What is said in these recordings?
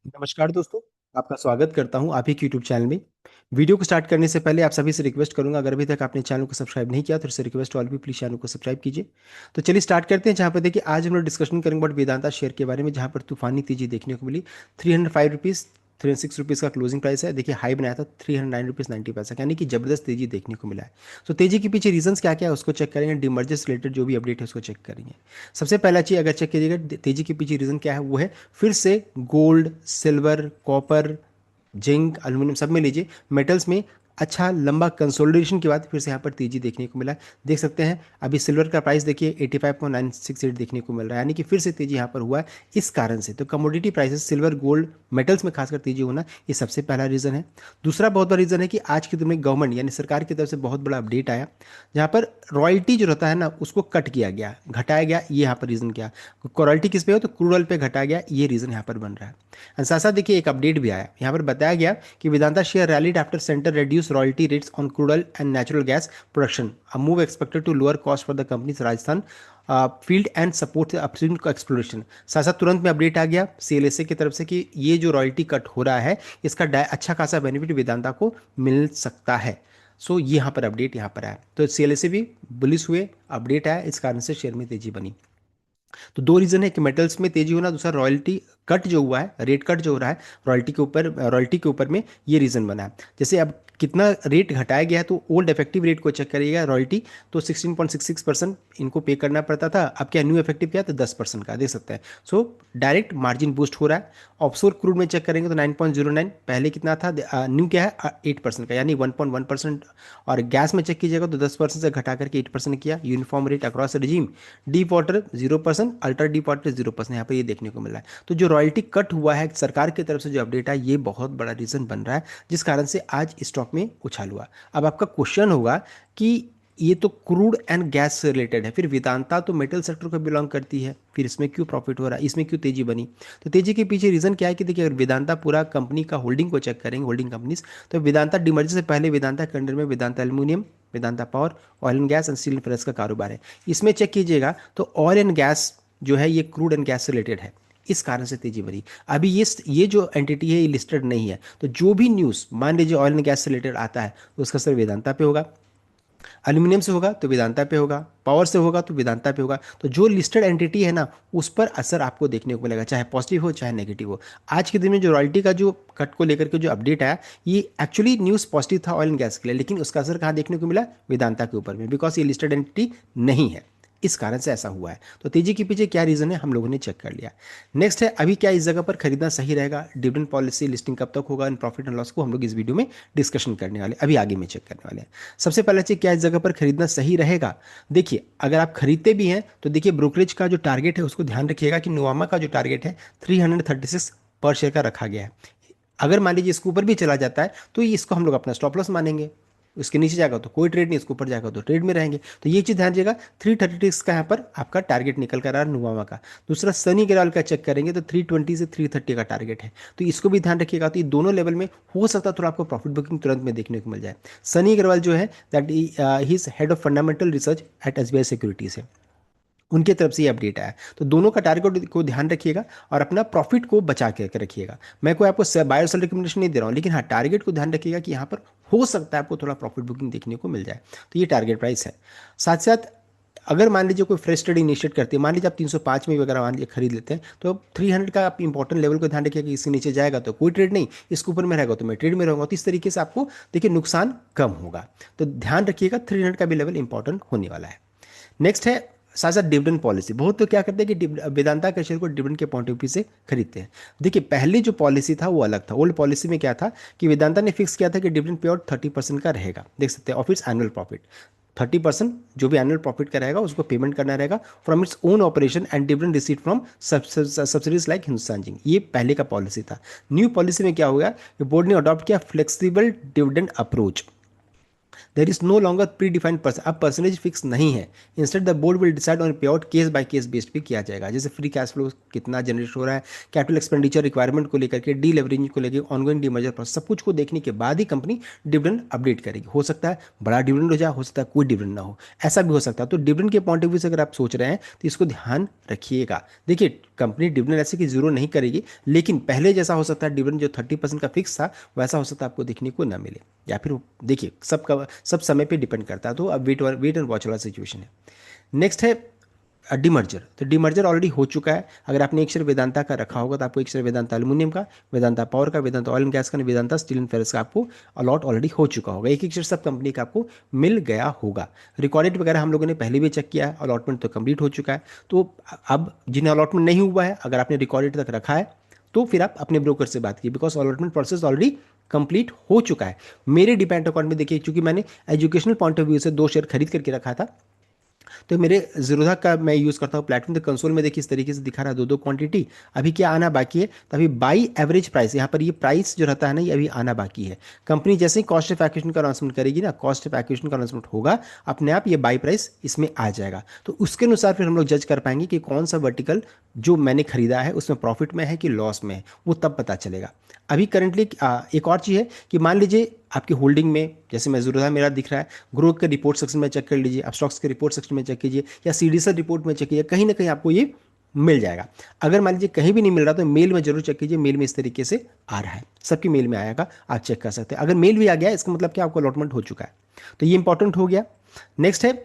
नमस्कार दोस्तों। आपका स्वागत करता हूं आप ही के यूट्यूब चैनल में। वीडियो को स्टार्ट करने से पहले आप सभी से रिक्वेस्ट करूंगा, अगर अभी तक आपने चैनल को सब्सक्राइब नहीं किया तो इससे रिक्वेस्ट ऑल भी प्लीज चैनल को सब्सक्राइब कीजिए। तो चलिए स्टार्ट करते हैं। जहां पर देखिए आज हम लोग डिस्कशन करेंगे बट वेदांता शेयर के बारे में, जहां पर तूफानी तेजी देखने को मिली। 305 रुपीज़ 306 रुपीज़ का क्लोजिंग प्राइस है। देखिए हाई बनाया था 309 रुपीज़ 90 पैसा, यानी कि जबरदस्त तेजी देखने को मिला है। तो तेजी के पीछे रीजंस क्या क्या है उसको चेक करेंगे, डीमर्जर से रिलेटेड जो भी अपडेट है उसको चेक करेंगे। सबसे पहला चीज अगर चेक कीजिएगा तेजी के पीछे रीजन क्या है, वो है फिर से gold, silver, copper, zinc, aluminium सब में लीजिए मेटल्स में अच्छा लंबा कंसोलिडेशन के बाद फिर से यहाँ पर तेजी देखने को मिला है। देख सकते हैं अभी सिल्वर का प्राइस देखिए 85.968 देखने को मिल रहा है, यानी कि फिर से तेजी यहाँ पर हुआ है इस कारण से। तो commodity prices silver, gold, metals में खासकर तेजी होना, ये सबसे पहला रीजन है। दूसरा बहुत बड़ा रीजन है कि आज के दिन में गवर्नमेंट यानी सरकार की तरफ से बहुत बड़ा अपडेट आया, जहाँ पर रॉयल्टी जो रहता है ना उसको कट किया गया, घटाया गया। ये यहाँ पर रीजन क्या, रॉयल्टी किस पे हो तो क्रूड ऑयल पे घटाया गया, ये रीजन यहाँ पर बन रहा है। एंड साथ साथ देखिए एक अपडेट भी आया, यहाँ पर बताया गया कि Vedanta share rallied after centre reduce royalty rates on crude oil and natural gas production, a move expected to lower cost for the company's Rajasthan field and support upstream exploration. साथ साथ तुरंत में अपडेट आ गया सीएलएसए की तरफ से कि ये जो रॉयल्टी कट हो रहा है इसका अच्छा खासा बेनिफिट वेदांता को मिल सकता है। सो ये यहाँ पर अपडेट यहाँ पर आया, तो सीएलएसए भी बुलिश हुए, अपडेट आया, इस कारण से शेयर में तेजी बनी। तो दो रीजन है कि मेटल्स में तेजी होना, दूसरा रॉयल्टी कट जो हुआ है, रेट कट जो हो रहा है रॉयल्टी के ऊपर में, ये रीजन बना है। जैसे अब कितना रेट घटाया गया है तो ओल्ड इफेक्टिव रेट को चेक करिएगा रॉयल्टी, तो 16.66% इनको पे करना पड़ता था, अब क्या न्यू इफेक्टिव क्या है तो 10% का देख सकते हैं। सो डायरेक्ट मार्जिन बूस्ट हो रहा है। ऑफशोर क्रूड में चेक करेंगे तो 9.09, पहले कितना था, न्यू क्या है 8% का, यानी 1.1%। और गैस में चेक कीजिएगा तो 10% से घटा करके 8% किया। Uniform rate across regime, deep water 0%, ultra deep water 0%, यहाँ पर ये देखने को मिल रहा है। तो जो रॉयल्टी कट हुआ है सरकार की तरफ से जो अपडेट है, ये बहुत बड़ा रीजन बन रहा है जिस कारण से आज स्टॉक में उछाल हुआ। अब आपका क्वेश्चन होगा कि ये तो क्रूड एंड गैस से रिलेटेड है, फिर वेदांता तो मेटल सेक्टर को बिलोंग करती है, फिर इसमें क्यों प्रॉफिट हो रहा है, इसमें क्यों तेजी बनी। तो तेजी के पीछे रीजन क्या है कि देखिए अगर वेदांता पूरा कंपनी का होल्डिंग को चेक करेंगे, होल्डिंग कंपनीज, तो वेदांता डिमर्जर से पहले वेदांता के अंडर में Vedanta aluminium, Vedanta power, oil and gas and steel and ferrous का कारोबार है। इसमें चेक कीजिएगा तो ऑयल एंड गैस जो है ये क्रूड एंड गैस से रिलेटेड है, इस कारण से तेजी बढ़ी। अभी ये जो एंटिटी है ये लिस्टेड नहीं है, तो जो भी न्यूज़ मान लीजिए ऑयल एंड गैस से रिलेटेड आता है तो उसका असर वेदांता पे होगा, एल्यूमिनियम से होगा तो वेदांता पे होगा, पावर से होगा तो वेदांता पे होगा। तो जो लिस्टेड एंटिटी है ना उस पर असर आपको देखने को मिलेगा, चाहे पॉजिटिव हो चाहे नेगेटिव हो। आज के दिन में जो रॉयल्टी का जो कट को लेकर के जो अपडेट आया, ये एक्चुअली न्यूज़ पॉजिटिव था ऑयल एंड गैस के लिए, लेकिन उसका असर कहाँ देखने को मिला, वेदांता के ऊपर में, बिकॉज ये लिस्टेड एंटिटी नहीं है, इस कारण से ऐसा हुआ है। तो तेजी के पीछे क्या रीजन है हम लोगों ने चेक कर लिया। नेक्स्ट है अभी क्या इस जगह पर खरीदना सही रहेगा, डिविडेंड पॉलिसी लिस्टिंग कब तक होगा, इन प्रॉफिट एंड लॉस को हम लोग इस वीडियो में डिस्कशन करने वाले, अभी आगे में चेक करने वाले हैं। सबसे पहला चीज क्या इस जगह पर खरीदना सही रहेगा। देखिए अगर आप खरीदते भी हैं तो देखिए ब्रोकरेज का जो टारगेट है उसको ध्यान रखिएगा कि नोवामा का जो टारगेट है 336 पर शेयर का रखा गया है। अगर मान लीजिए इसके ऊपर भी चला जाता है तो ये इसको हम लोग अपना स्टॉप लॉस मानेंगे, इसके नीचे जाएगा तो कोई ट्रेड नहीं, इसके ऊपर जाएगा तो ट्रेड में रहेंगे। तो ये चीज़ ध्यान रखिएगा। 336 का यहाँ पर आपका टारगेट निकल कर आ रहा है नुवामा का। दूसरा सनी अग्रवाल का चेक करेंगे तो 320 से 330 का टारगेट है, तो इसको भी ध्यान रखिएगा। तो ये दोनों लेवल में हो सकता है थोड़ा आपको प्रॉफिट बुकिंग तुरंत में देखने को मिल जाए। सनी अग्रवाल जो है that he is head of fundamental research eight SBI securities है, उनके तरफ से ये अपडेट आया। तो दोनों का टारगेट को ध्यान रखिएगा और अपना प्रॉफिट को बचा के रखिएगा। मैं कोई आपको बाय और सेल रिकमेंडेशन नहीं दे रहा हूँ, लेकिन हाँ टारगेट को ध्यान रखिएगा कि यहाँ पर हो सकता है आपको थोड़ा प्रॉफिट बुकिंग देखने को मिल जाए। तो ये टारगेट प्राइस है। साथ साथ अगर मान लीजिए कोई फ्रेश ट्रेड इनिशिएट करती है, मान लीजिए आप 305 में भी अगर मान लीजिए खरीद लेते हैं, तो 300 का आप इंपॉर्टेंट लेवल को ध्यान रखिएगा कि इसके नीचे जाएगा तो कोई ट्रेड नहीं, इसके ऊपर में रहेगा तो मैं ट्रेड में रहूँगा। तो इस तरीके से आपको देखिए नुकसान कम होगा। तो ध्यान रखिएगा 300 का भी लेवल इंपॉर्टेंट होने वाला है। नेक्स्ट है साथ साथ डिविडेंड पॉलिसी। बहुत तो क्या करते हैं कि वेदांता के शेयर को डिविडेंड के पॉइंट ऑफ व्यू से खरीदते हैं। देखिए पहले जो पॉलिसी था वो अलग था। ओल्ड पॉलिसी में क्या था कि वेदांता ने फिक्स किया था कि डिविडेंड पे आउट 30% का रहेगा, देख सकते हैं, ऑफ इट्स एनुअल प्रॉफिट। 30% जो भी एनुअल प्रॉफिट का रहेगा उसको पेमेंट करना रहेगा from its own operation and dividend receipt from subsidies like Hindustan zinc. ये पहले का पॉलिसी था। न्यू पॉलिसी में क्या हो गया कि बोर्ड ने अडॉप्ट किया flexible dividend approach. There is no longer predefined person, अब परसेंटेज फिक्स नहीं है। Instead the board will decide on pay out case by case based pay किया जाएगा। जैसे फ्री कैश फ्लो कितना जनरेट हो रहा है, कैपिटल एक्सपेंडिचर रिक्वायरमेंट को लेकर के, डी लेवरेजिंग को लेकर, ऑनगोइंग डीमर्जर प्रोसेस, सब कुछ को देखने के बाद ही कंपनी डिविडेंड अपडेट करेगी। हो सकता है बड़ा डिविडेंड हो जाए, हो सकता है कोई डिविडेंड ना हो, ऐसा भी हो सकता है। तो डिविडेंड के पॉइंट ऑफ व्यू से अगर आप सोच रहे हैं तो इसको ध्यान रखिएगा। देखिए कंपनी डिविडेंड ऐसे की जरूर नहीं करेगी, लेकिन पहले जैसा हो सकता है डिविडेंड जो 30% का फिक्स था वैसा हो सकता है आपको देखने को ना मिले, या फिर देखिए सबका सब समय पे डिपेंड करता है। तो अब वेट एंड वॉच वाला सिचुएशन है। नेक्स्ट है डीमर्जर। तो डीमर्जर ऑलरेडी हो चुका है। अगर आपने एक शेयर वेदांता का रखा होगा तो आपको एक शेयर वेदांता एल्यूमिनियम का, वेदांता पावर का, वेदांता ऑयल एंड गैस का, वेदांता स्टील एंड फेरस का आपको अलॉट ऑलरेडी हो चुका होगा। एक एक शेयर सब कंपनी का आपको मिल गया होगा। रिकॉर्डेड वगैरह हम लोगों ने पहले भी चेक किया है, अलॉटमेंट तो कंप्लीट हो चुका है। तो अब जिन्हें अलॉटमेंट नहीं हुआ है, अगर आपने रिकॉर्डेड तक रखा है तो फिर आप अपने ब्रोकर से बात कीजिए, because allotment process already complete हो चुका है। मेरे डिपेंड अकाउंट में देखिए, क्योंकि मैंने एजुकेशनल पॉइंट ऑफ व्यू से 2 शेयर खरीद करके रखा था, तो मेरे जीरोधा का मैं यूज़ करता हूँ प्लेटफॉर्म। तो कंसोल में देखिए इस तरीके से दिखा रहा है 2 क्वांटिटी। अभी क्या आना बाकी है, तो अभी बाई एवरेज प्राइस, यहाँ पर ये प्राइस जो रहता है ना, ये अभी आना बाकी है। कंपनी जैसे ही कॉस्ट ऑफ एक्विजिशन का अनाउंसमेंट करेगी ना, कॉस्ट ऑफ एक्विजिशन का अनाउंसमेंट होगा, अपने आप ये बाई प्राइस इसमें आ जाएगा। तो उसके अनुसार फिर हम लोग जज कर पाएंगे कि कौन सा वर्टिकल जो मैंने खरीदा है उसमें प्रॉफिट में है कि लॉस में है, वो तब पता चलेगा। अभी करंटली एक और चीज़ है कि मान लीजिए आपकी होल्डिंग में, जैसे मैं ज़रूरत मेरा दिख रहा है, ग्रोथ के रिपोर्ट सेक्शन में चेक कर लीजिए, आप स्टॉक्स के रिपोर्ट सेक्शन में चेक कीजिए, या सीडीएसएल रिपोर्ट में चेक कीजिए, कहीं ना कहीं आपको ये मिल जाएगा। अगर मान लीजिए कहीं भी नहीं मिल रहा तो मेल में जरूर चेक कीजिए, मेल में इस तरीके से आ रहा है, सबकी मेल में आएगा, आप चेक कर सकते हैं। अगर मेल भी आ गया इसका मतलब क्या, आपको अलॉटमेंट हो चुका है। तो ये इंपॉर्टेंट हो गया। नेक्स्ट है,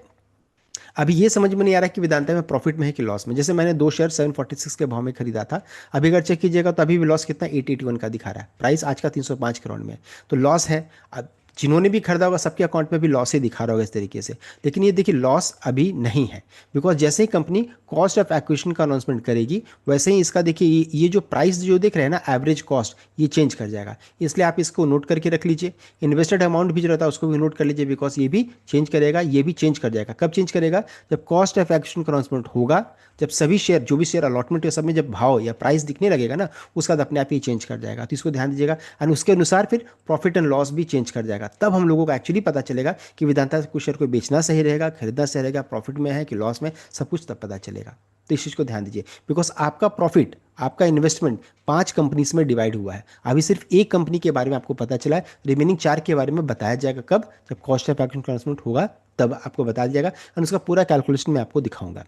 अभी ये समझ में नहीं आ रहा है कि वेदांता में प्रॉफिट में है कि लॉस में। जैसे मैंने 2 शेयर 746 के भाव में खरीदा था, अभी अगर चेक कीजिएगा तो अभी भी लॉस कितना 881 का दिखा रहा है, प्राइस आज का 305 करोड़ में, तो लॉस है। अब जिन्होंने भी खरीदा होगा सबके अकाउंट में भी लॉस ही दिखा रहा होगा इस तरीके से। लेकिन ये देखिए लॉस अभी नहीं है, बिकॉज जैसे ही कंपनी कॉस्ट ऑफ एक्विजिशन का अनाउंसमेंट करेगी वैसे ही इसका देखिए ये जो प्राइस जो देख रहे हैं ना, एवरेज कॉस्ट, ये चेंज कर जाएगा। इसलिए आप इसको नोट करके रख लीजिए। इन्वेस्टेड अमाउंट भी जो रहता है उसको भी नोट कर लीजिए, बिकॉज ये भी चेंज करेगा, ये भी चेंज कर जाएगा। कब चेंज करेगा, जब कॉस्ट ऑफ एक्विजिशन का अनाउंसमेंट होगा, जब सभी शेयर जो भी शेयर अलॉटमेंट है सब में जब भाव या प्राइस दिखने लगेगा ना, उसका अपने आप ही चेंज कर जाएगा। तो इसको ध्यान दीजिएगा, एंड उसके अनुसार फिर प्रॉफिट एंड लॉस भी चेंज कर जाएगा। तब हम लोगों को एक्चुअली पता चलेगा कि वेदांता कुछ शेयर को बेचना सही रहेगा, खरीदना सही रहेगा, प्रॉफिट में है कि लॉस में, सब कुछ तब पता चलेगा। तो इस चीज़ को ध्यान दीजिए, बिकॉज आपका प्रॉफिट, आपका इन्वेस्टमेंट 5 कंपनीज में डिवाइड हुआ है। अभी सिर्फ एक कंपनी के बारे में आपको पता चला है, रिमेनिंग 4 के बारे में बताया जाएगा कब, जब कॉस्ट ऑफ एक्विजिशन का अनाउंसमेंट होगा तब आपको बता दिया जाएगा, और उसका पूरा कैलकुलेशन मैं आपको दिखाऊंगा।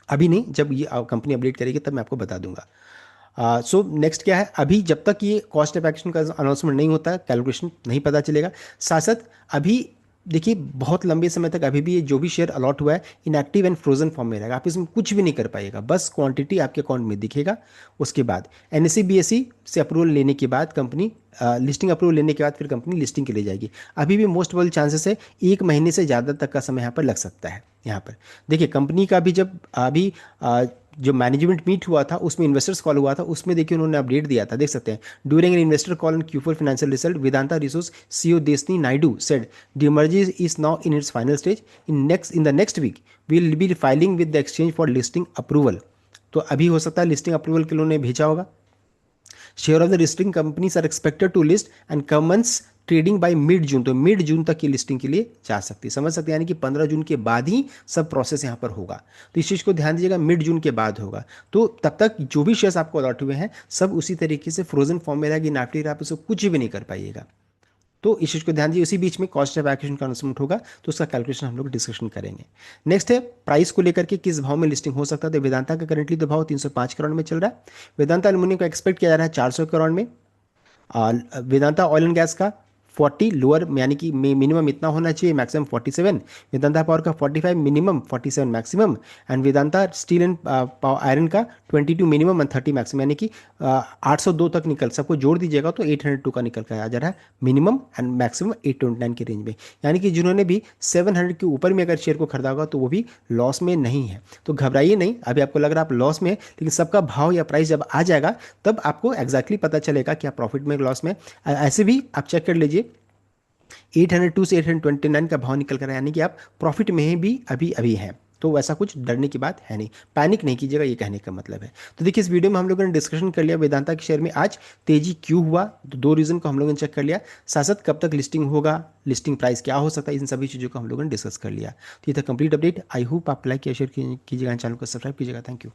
अभी नहीं, जब ये कंपनी अपडेट करेगी तब मैं आपको बता दूंगा। सो नेक्स्ट क्या है, अभी जब तक ये कॉस्ट ऑफ एक्शन का अनाउंसमेंट नहीं होता है, कैलकुलेशन नहीं पता चलेगा। साथ साथ अभी देखिए बहुत लंबे समय तक अभी भी ये जो भी शेयर अलॉट हुआ है इनएक्टिव एंड फ्रोजन फॉर्म में रहेगा, आप इसमें कुछ भी नहीं कर पाइएगा, बस क्वांटिटी आपके अकाउंट में दिखेगा। उसके बाद एनएसई बीएसई से अप्रूवल लेने के बाद कंपनी, लिस्टिंग अप्रूवल लेने के बाद फिर कंपनी लिस्टिंग के लिए जाएगी। अभी भी मोस्ट प्रोबेबल चांसेस है 1 महीने से ज़्यादा तक का समय यहाँ पर लग सकता है। यहाँ पर देखिए कंपनी का भी जब अभी जो मैनेजमेंट मीट हुआ था उसमें इन्वेस्टर्स कॉल हुआ था, उसमें देखिए उन्होंने अपडेट दिया था, देख सकते हैं। During an investor call in Q4 financial result, Vedanta resource CEO Deshnee Naidoo said demerger is now in its final stage. In the next week we will be filing with the exchange for listing approval. तो अभी हो सकता है listing approval के लिए उन्होंने भेजा होगा। Share of the listing companies are expected to list and commence trading by mid June. तो मिड जून तक की लिस्टिंग के लिए जा सकती है, समझ सकते हैं, यानी कि 15 जून के बाद ही सब प्रोसेस यहाँ पर होगा। तो इस चीज़ को ध्यान दीजिएगा, मिड जून के बाद होगा। तो तब तक जो भी शेयर्स आपको अलॉट हुए हैं सब उसी तरीके से फ्रोजन फॉर्म में रहेगी, नाफ्टी आप उसको कुछ भी नहीं कर पाइएगा। तो इस चीज़ को ध्यान दीजिए, उसी बीच में कॉस्ट ऑफ एक्विजिशन का अनाउंसमेंट होगा तो उसका कैलकुलेशन हम लोग डिस्कशन करेंगे। नेक्स्ट है प्राइस को लेकर के किस भाव में लिस्टिंग हो सकता है। तो वेदांता का करंटली तो भाव 305 करोड़ में चल रहा है। वेदांता एल्यूमिनियम का एक्सपेक्ट किया जा रहा है 400 करोड़ में। वेदांता ऑयल एंड गैस का 40 लोअर, यानी कि मिनिमम इतना होना चाहिए, मैक्सिमम 47। वेदांता पावर का 45 minimum, 47 maximum. And Vedanta steel and iron का 22 मिनिमम एंड 30 मैक्सिमम, यानी कि 802 तक निकल, सबको जोड़ दीजिएगा तो 802 का निकल कर आ जा रहा है मिनिमम, एंड मैक्सिमम 829 के रेंज में। यानी कि जिन्होंने भी 700 के ऊपर में अगर शेयर को खरीदा होगा तो वो भी लॉस में नहीं है। तो घबराइए नहीं, अभी आपको लग रहा है आप लॉस में है, लेकिन सबका भाव या प्राइस जब आ जाएगा तब आपको एग्जैक्टली पता चलेगा कि आप प्रॉफिट में लॉस में। ऐसे भी आप चेक कर लीजिए 802 से 829 का भाव निकल कर आया, यानी कि आप प्रॉफिट में भी अभी अभी हैं। तो वैसा कुछ डरने की बात है नहीं, पैनिक नहीं कीजिएगा, ये कहने का मतलब है। तो देखिए इस वीडियो में हम लोगों ने डिस्कशन कर लिया वेदांता के शेयर में आज तेजी क्यों हुआ, तो दो रीजन को हम लोगों ने चेक कर लिया, साथ साथ कब तक लिस्टिंग होगा, लिस्टिंग प्राइस क्या हो सकता है, इन सभी चीज़ों को हम लोगों ने डिस्कस कर लिया। तो ये था कंप्लीट अपडेट। आई होप आप लाइक या शेयर कीजिएगा, चैनल को सब्सक्राइब कीजिएगा। Thank you.